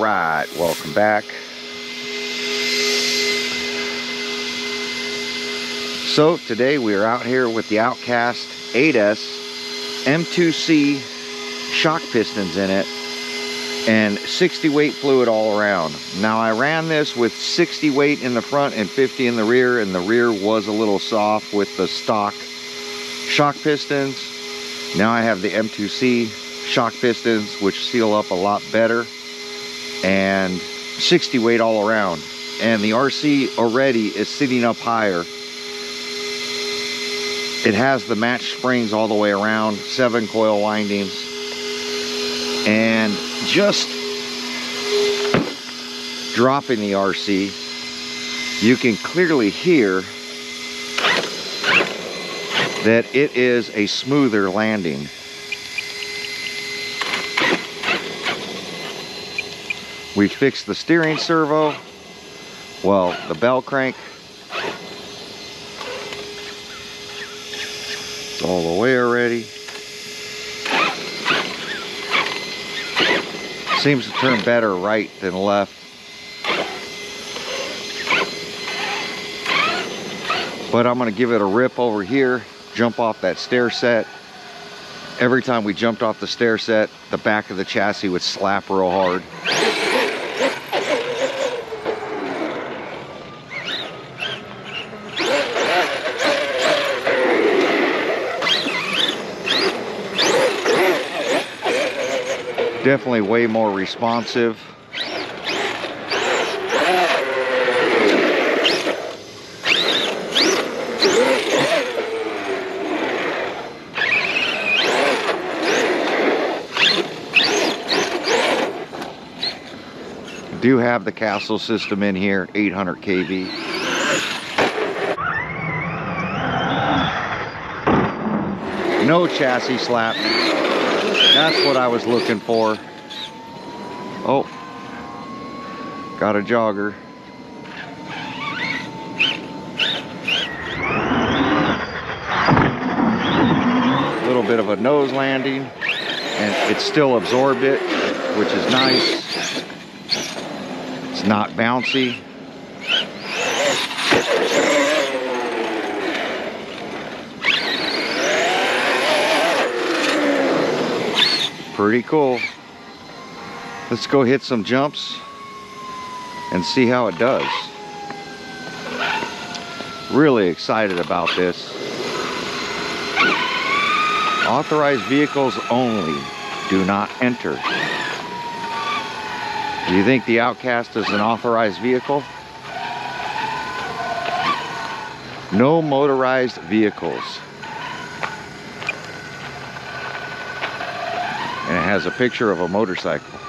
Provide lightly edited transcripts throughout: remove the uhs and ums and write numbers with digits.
right, welcome back. So today we are out here with the Outcast 8S M2C shock pistons in it and 60 weight fluid all around. Now I ran this with 60 weight in the front and 50 in the rear, and the rear was a little soft with the stock shock pistons. Now I have the M2C shock pistons, which seal up a lot better, and 60 weight all around. And the RC already is sitting up higher. It has the match springs all the way around, 7 coil windings, and just dropping the RC, you can clearly hear that it is a smoother landing. We fixed the steering servo, well, the bell crank. It's all the way already. Seems to turn better right than left. But I'm gonna give it a rip over here, jump off that stair set. Every time we jumped off the stair set, the back of the chassis would slap real hard. Definitely way more responsive. Do have the Castle system in here, 800 kV. No chassis slap. That's what I was looking for. Oh, got a jogger. A little bit of a nose landing, and it still absorbed it, which is nice. It's not bouncy. Pretty cool. Let's go hit some jumps and see how it does. Really excited about this. Authorized vehicles only. Do not enter. Do you think the Outcast is an authorized vehicle? No motorized vehicles. And it has a picture of a motorcycle.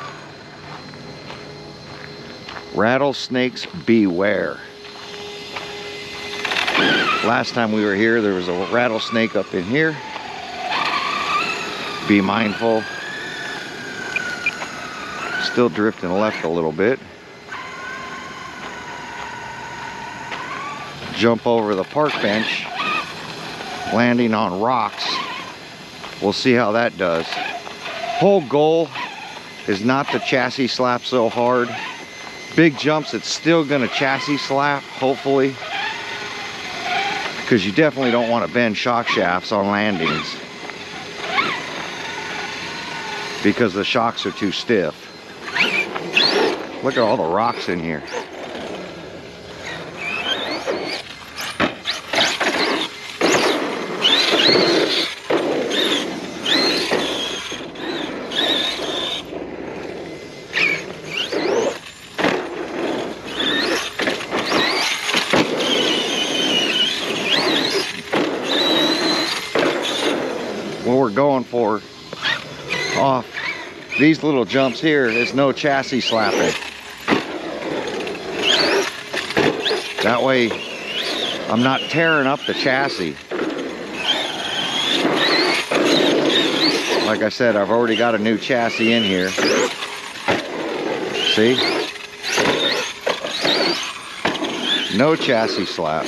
Rattlesnakes beware. Last time we were here, there was a rattlesnake up in here. Be mindful. Still drifting left a little bit. Jump over the park bench, landing on rocks. We'll see how that does. Whole goal is not to chassis slap so hard. Big jumps, it's still gonna chassis slap, hopefully, because you definitely don't want to bend shock shafts on landings because the shocks are too stiff. Look at all the rocks in here. What we're going for off these little jumps here is no chassis slapping. That way I'm not tearing up the chassis. Like I said, I've already got a new chassis in here. See? No chassis slap.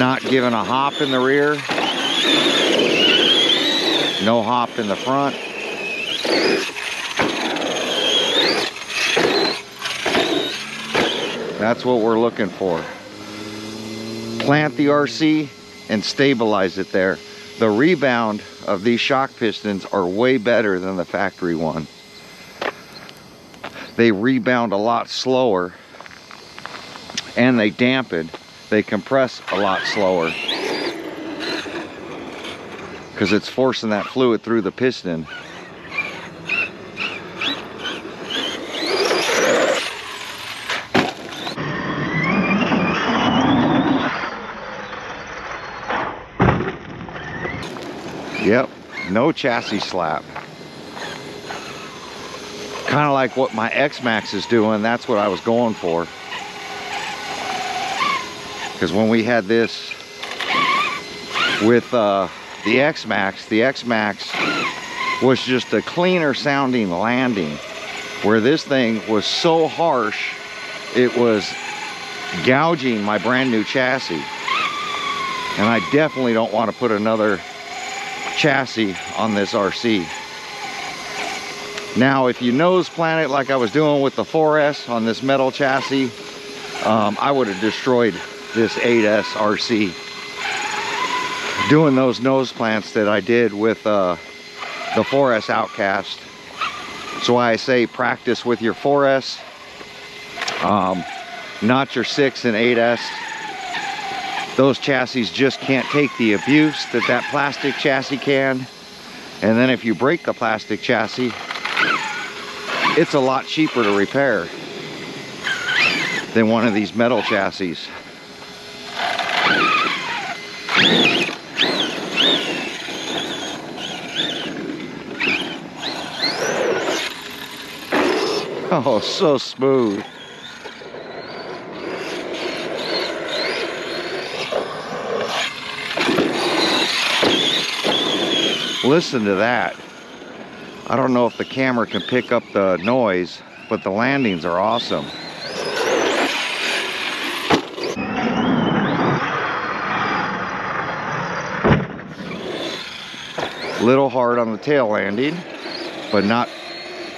not giving a hop in the rear, no hop in the front. That's what we're looking for. Plant the RC and stabilize it there. The rebound of these shock pistons are way better than the factory one. They rebound a lot slower, and they dampen. They compress a lot slower because it's forcing that fluid through the piston. Yep, no chassis slap. Kind of like what my X-Max is doing, that's what I was going for. Because when we had this with the X-Max was just a cleaner sounding landing, where this thing was so harsh, it was gouging my brand new chassis. And I definitely don't want to put another chassis on this RC. Now, if you nose plant it like I was doing with the 4S on this metal chassis, I would have destroyed this 8S RC. Doing those nose plants that I did with the 4S Outcast. So I say practice with your 4S, not your 6 and 8S. Those chassis just can't take the abuse that that plastic chassis can. And then if you break the plastic chassis, it's a lot cheaper to repair than one of these metal chassis. Oh, so smooth. Listen to that. I don't know if the camera can pick up the noise, but the landings are awesome. Little hard on the tail landing, but not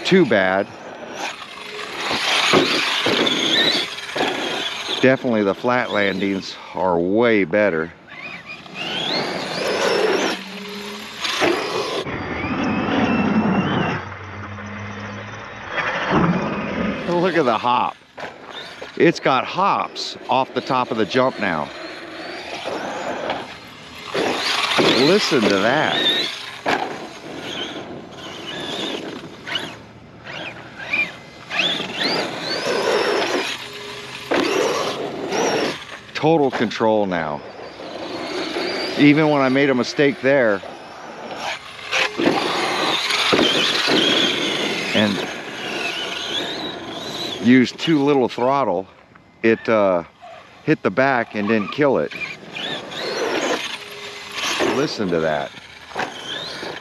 too bad. Definitely the flat landings are way better. Look at the hop. It's got hops off the top of the jump now. Listen to that. Total control now. Even when I made a mistake there and used too little throttle, it hit the back and didn't kill it. Listen to that.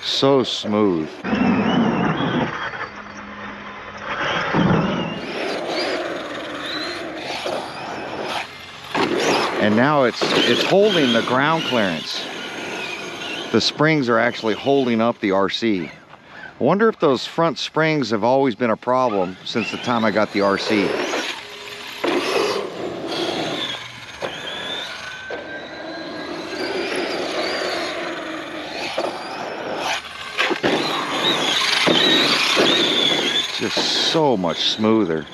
So smooth. And now it's holding the ground clearance. The springs are actually holding up the RC. I wonder if those front springs have always been a problem since the time I got the RC. Just so much smoother.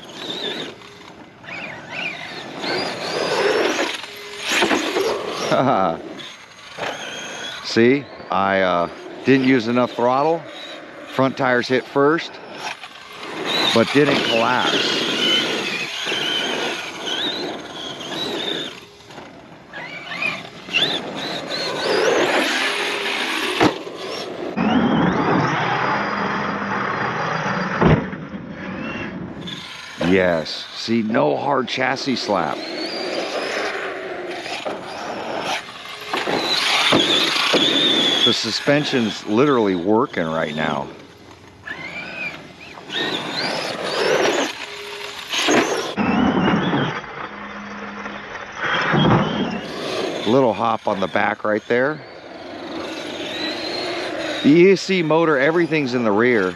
See, I didn't use enough throttle. Front tires hit first, but didn't collapse. Yes, see, no hard chassis slap. The suspension's literally working right now. Little hop on the back right there. The EXB motor, everything's in the rear.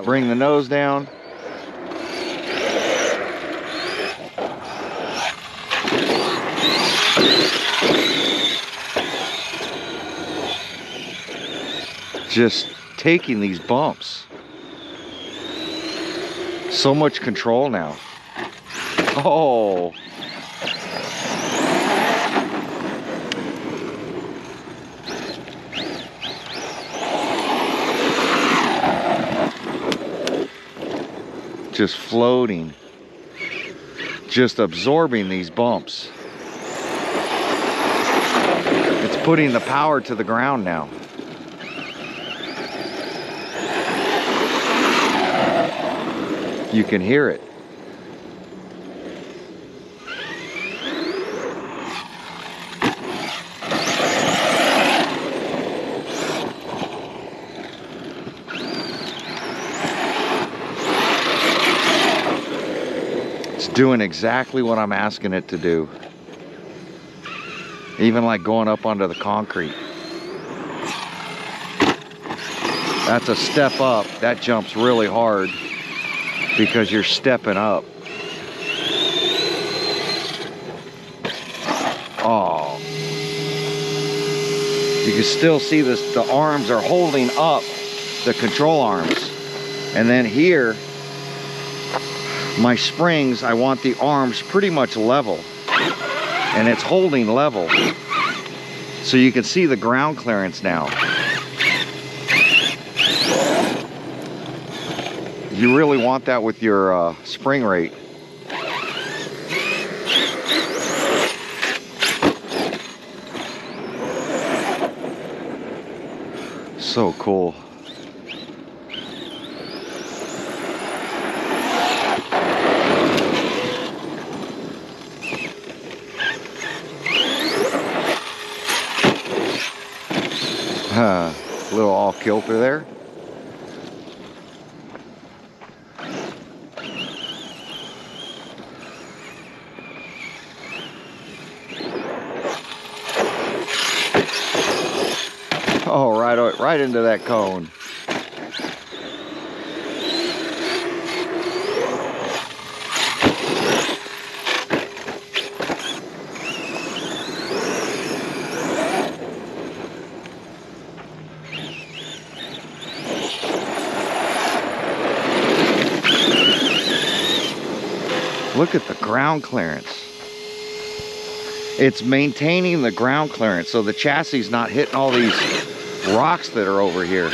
Bring the nose down. Just taking these bumps. So much control now. Oh. Just floating. Just absorbing these bumps. It's putting the power to the ground now. You can hear it. It's doing exactly what I'm asking it to do. Even like going up onto the concrete. That's a step up. That jumps really hard because you're stepping up. Oh. You can still see this, the arms are holding up, the control arms. And then here, my springs, I want the arms pretty much level. And it's holding level. So you can see the ground clearance now. You really want that with your spring rate. So cool. A little off kilter there. Oh, right into that cone. Look at the ground clearance. It's maintaining the ground clearance so the chassis is not hitting all these rocks that are over here.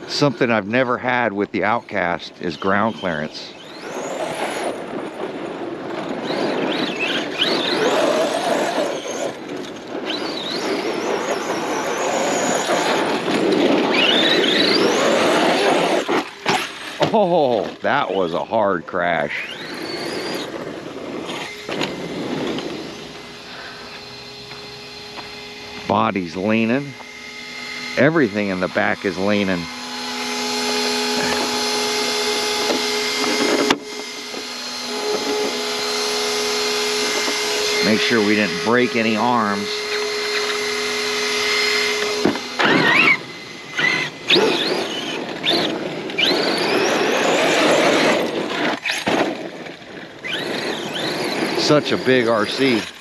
Something I've never had with the Outcast is ground clearance. Oh, that was a hard crash. Body's leaning. Everything in the back is leaning. Make sure we didn't break any arms. Such a big RC.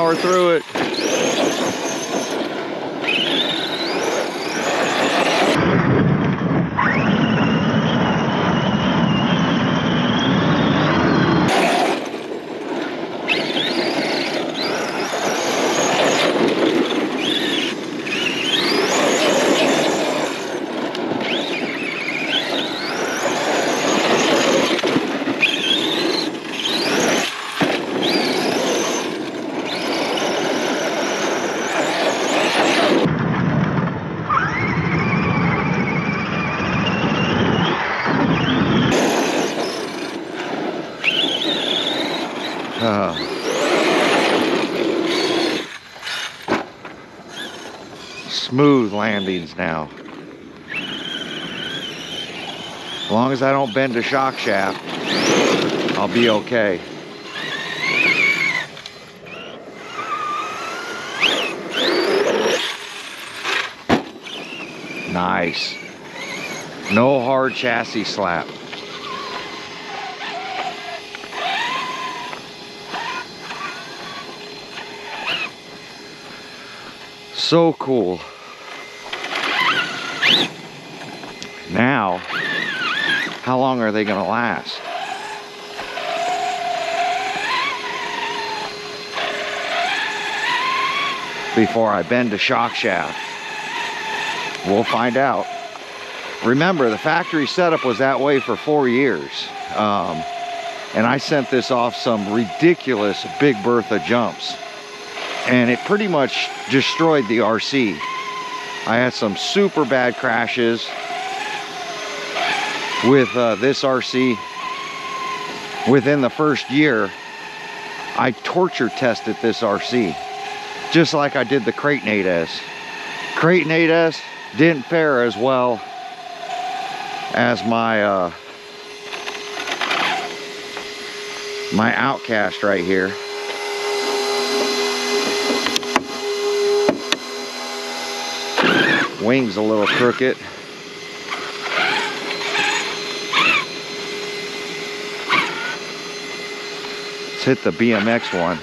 power through it. Smooth landings now. As long as I don't bend the shock shaft, I'll be okay. Nice. No hard chassis slap. So cool. Now, how long are they going to last? Before I bend the shock shaft. We'll find out. Remember, the factory setup was that way for 4 years. And I sent this off some ridiculous Big Bertha jumps. And it pretty much destroyed the RC. I had some super bad crashes with this RC. Within the first year, I torture tested this RC, just like I did the Creighton 8S. Creighton 8S didn't fare as well as my my Outcast right here. Wings a little crooked. Let's hit the BMX one.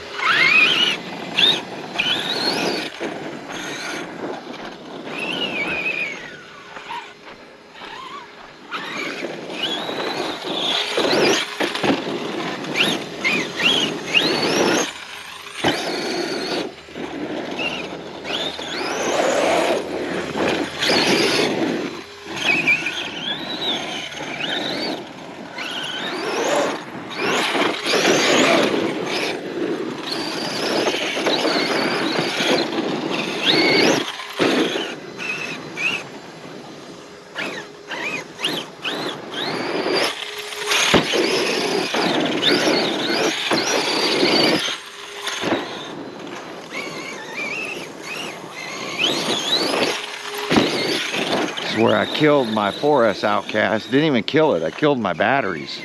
Where I killed my 4S Outcast. Didn't even kill it, I killed my batteries.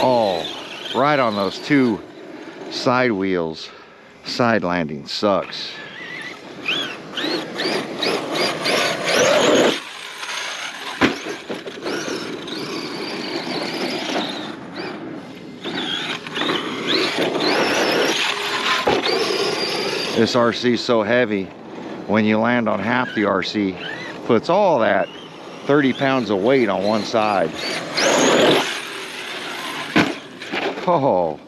Oh, right on those two side wheels. Side landing sucks. This RC is so heavy, when you land on half the RC, puts all that 30 pounds of weight on one side. Oh.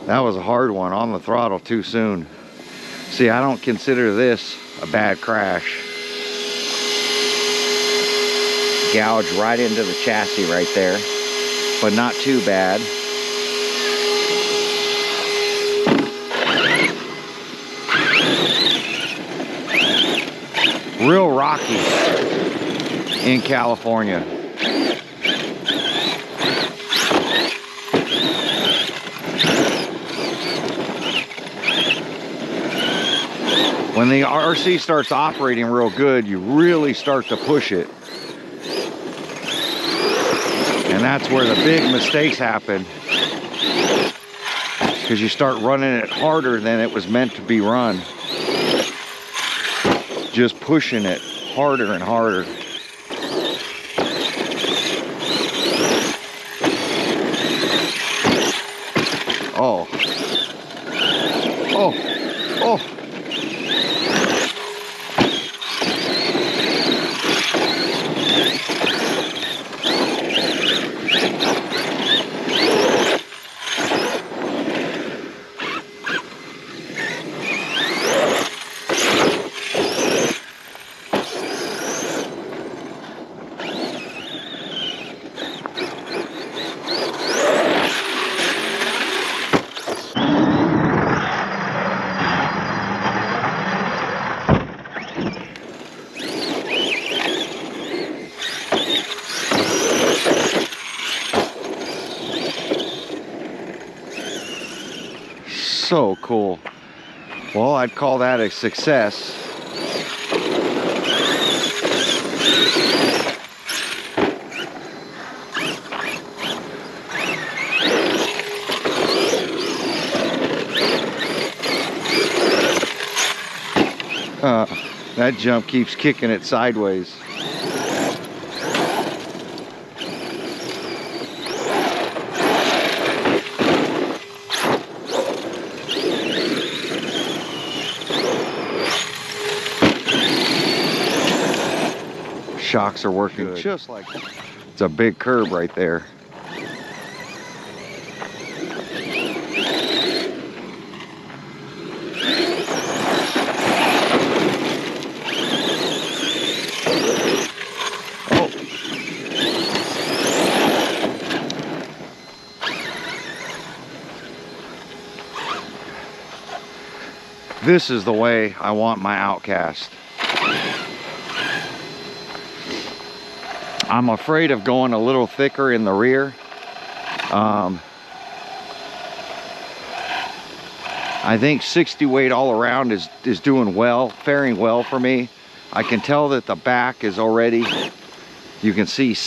That was a hard one, on the throttle too soon. See, I don't consider this a bad crash. Gouge right into the chassis right there. But not too bad. Real rocky in California. When the RC starts operating real good, you really start to push it. And that's where the big mistakes happen, because you start running it harder than it was meant to be run. Just pushing it. harder and harder. Oh. Oh. Oh. So cool. Well, I'd call that a success. That jump keeps kicking it sideways. Shocks are working good. Just like that. It's a big curb right there. Oh. This is the way I want my Outcast. I'm afraid of going a little thicker in the rear. I think 60 weight all around is doing well, faring well for me. I can tell that the back is already, you can see,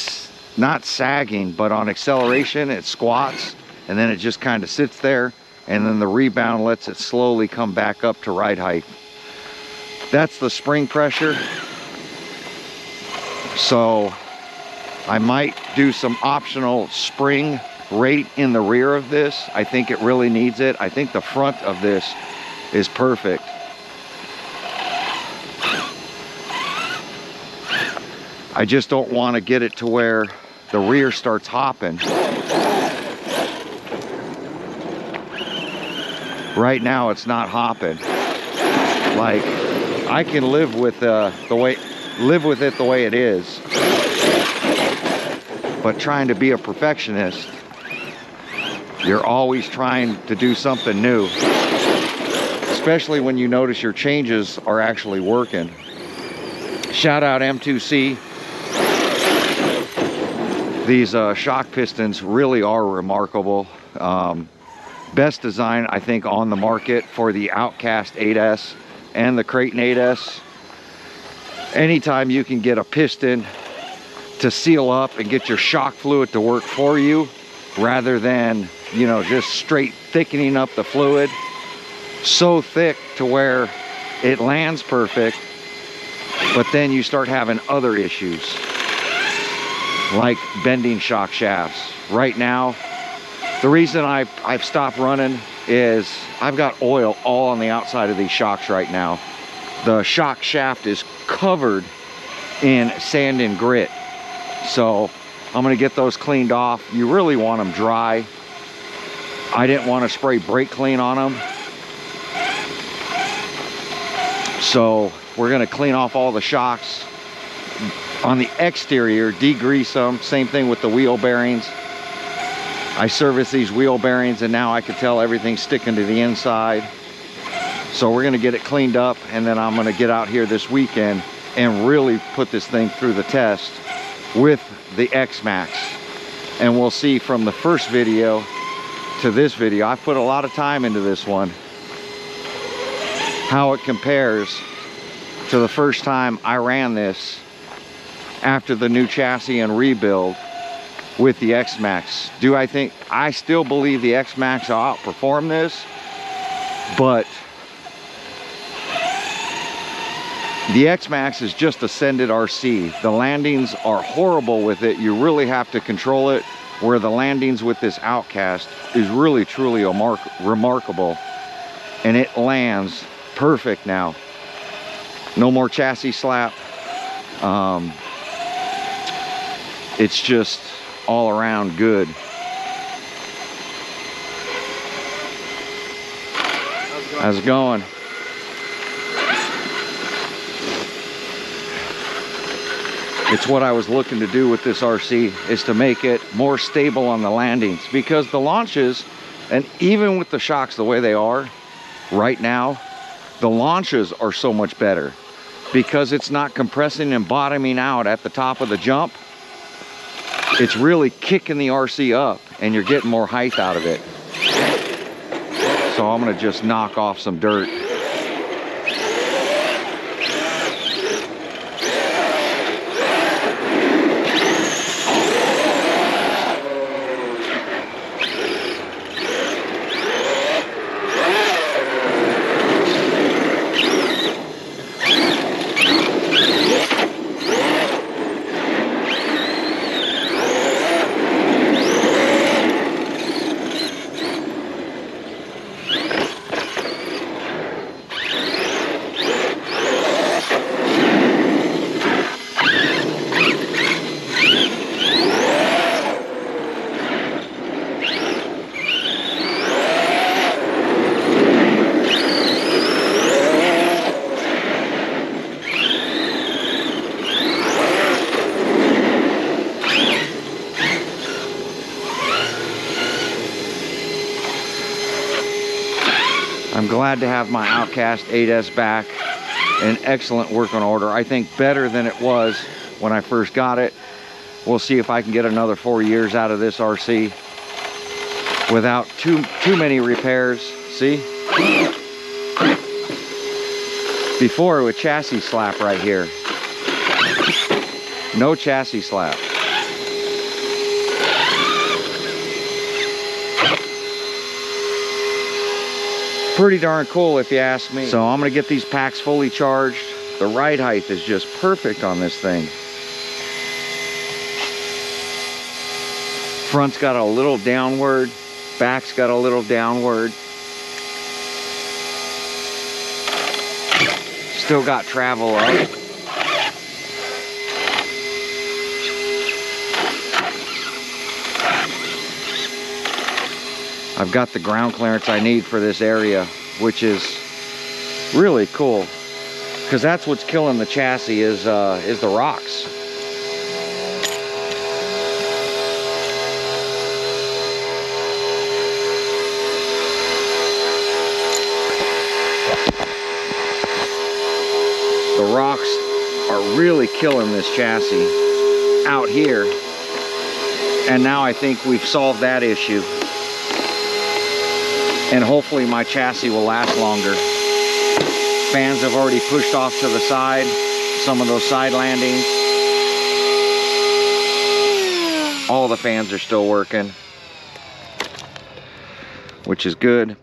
not sagging, but on acceleration it squats and then it just kind of sits there, and then the rebound lets it slowly come back up to ride height. That's the spring pressure. So I might do some optional spring right in the rear of this. I think it really needs it. I think the front of this is perfect. I just don't want to get it to where the rear starts hopping. Right now it's not hopping. Like, I can live with it the way it is. But trying to be a perfectionist, you're always trying to do something new, especially when you notice your changes are actually working. Shout out M2C. These shock pistons really are remarkable. Best design, I think, on the market for the Outcast 8S and the Creighton 8S. Anytime you can get a piston to seal up and get your shock fluid to work for you, rather than, you know, just straight thickening up the fluid so thick to where it lands perfect, but then you start having other issues like bending shock shafts. Right now, the reason I've stopped running is I've got oil all on the outside of these shocks right now. The shock shaft is covered in sand and grit. So I'm gonna get those cleaned off. You really want them dry. I didn't want to spray brake clean on them. So we're gonna clean off all the shocks. On the exterior, degrease them. Same thing with the wheel bearings. I service these wheel bearings and now I can tell everything's sticking to the inside. So we're gonna get it cleaned up, and then I'm gonna get out here this weekend and really put this thing through the test with the X-Max. And we'll see from the first video to this video, I've put a lot of time into this one, how it compares to the first time I ran this after the new chassis and rebuild with the X-Max. I still believe the X-Max will outperform this, but The X-Max is just ascended RC. The landings are horrible with it. You really have to control it, where the landings with this Outcast is really truly remarkable, and it lands perfect now. No more chassis slap. It's just all around good. How's it going? It's what I was looking to do with this RC, is to make it more stable on the landings, because the launches, and even with the shocks the way they are right now, the launches are so much better because it's not compressing and bottoming out at the top of the jump. It's really kicking the RC up and you're getting more height out of it. So I'm gonna just knock off some dirt. I'm glad to have my Outcast 8S back in excellent working order. I think better than it was when I first got it. We'll see if I can get another 4 years out of this RC without too many repairs. See? Before, it would chassis slap right here. No chassis slap. Pretty darn cool if you ask me. So I'm gonna get these packs fully charged. The ride height is just perfect on this thing. Front's got a little downward, back's got a little downward. Still got travel up. I've got the ground clearance I need for this area, which is really cool, because that's what's killing the chassis is the rocks. The rocks are really killing this chassis out here, and now I think we've solved that issue. And hopefully my chassis will last longer. Fans have already pushed off to the side, some of those side landings. All the fans are still working, which is good.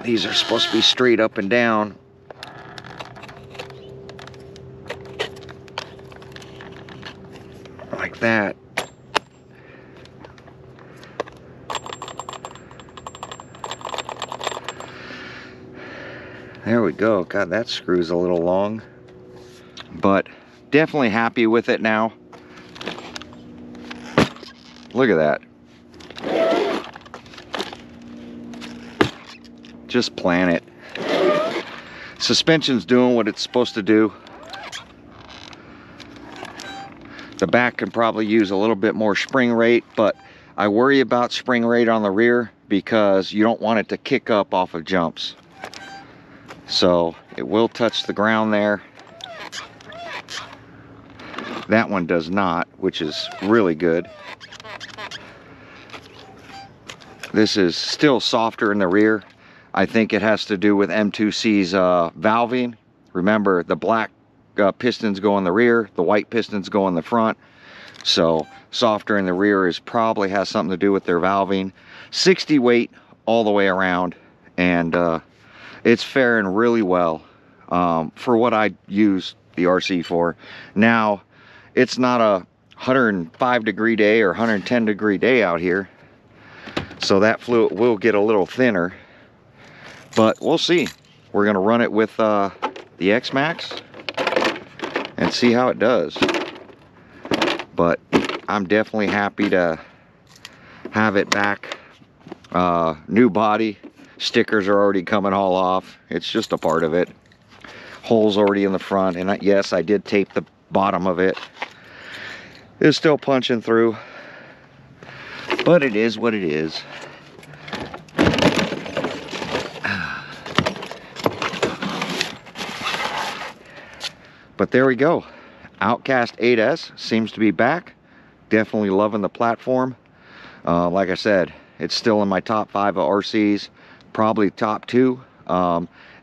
These are supposed to be straight up and down. Like that. There we go. God, that screw's a little long, but definitely happy with it now. Look at that. Just plan it. Suspension's doing what it's supposed to do. The back can probably use a little bit more spring rate, but I worry about spring rate on the rear because you don't want it to kick up off of jumps. So it will touch the ground there. That one does not, which is really good. This is still softer in the rear. I think it has to do with M2C's valving. Remember, the black pistons go in the rear, the white pistons go in the front. So softer in the rear probably has something to do with their valving. 60 weight all the way around, and it's faring really well. for what I use the RC for. Now, it's not a 105 degree day or 110 degree day out here, so that fluid will get a little thinner, but we'll see. We're gonna run it with the X-Max and see how it does. But I'm definitely happy to have it back. New body, stickers are already coming all off. It's just a part of it. Holes already in the front, and yes, I did tape the bottom of it. It's still punching through, but it is what it is. But there we go. Outcast 8S seems to be back. Definitely loving the platform. Like I said, it's still in my top 5 of RCs, probably top 2.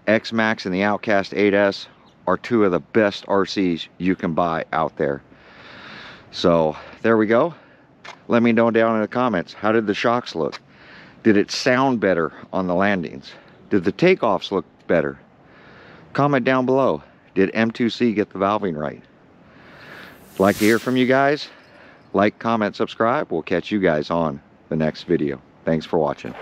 X-Max and the Outcast 8S are 2 of the best RCs you can buy out there. So there we go. Let me know down in the comments, how did the shocks look? Did it sound better on the landings? Did the takeoffs look better? Comment down below. Did M2C get the valving right? Like to hear from you guys. Like, comment, subscribe. We'll catch you guys on the next video. Thanks for watching.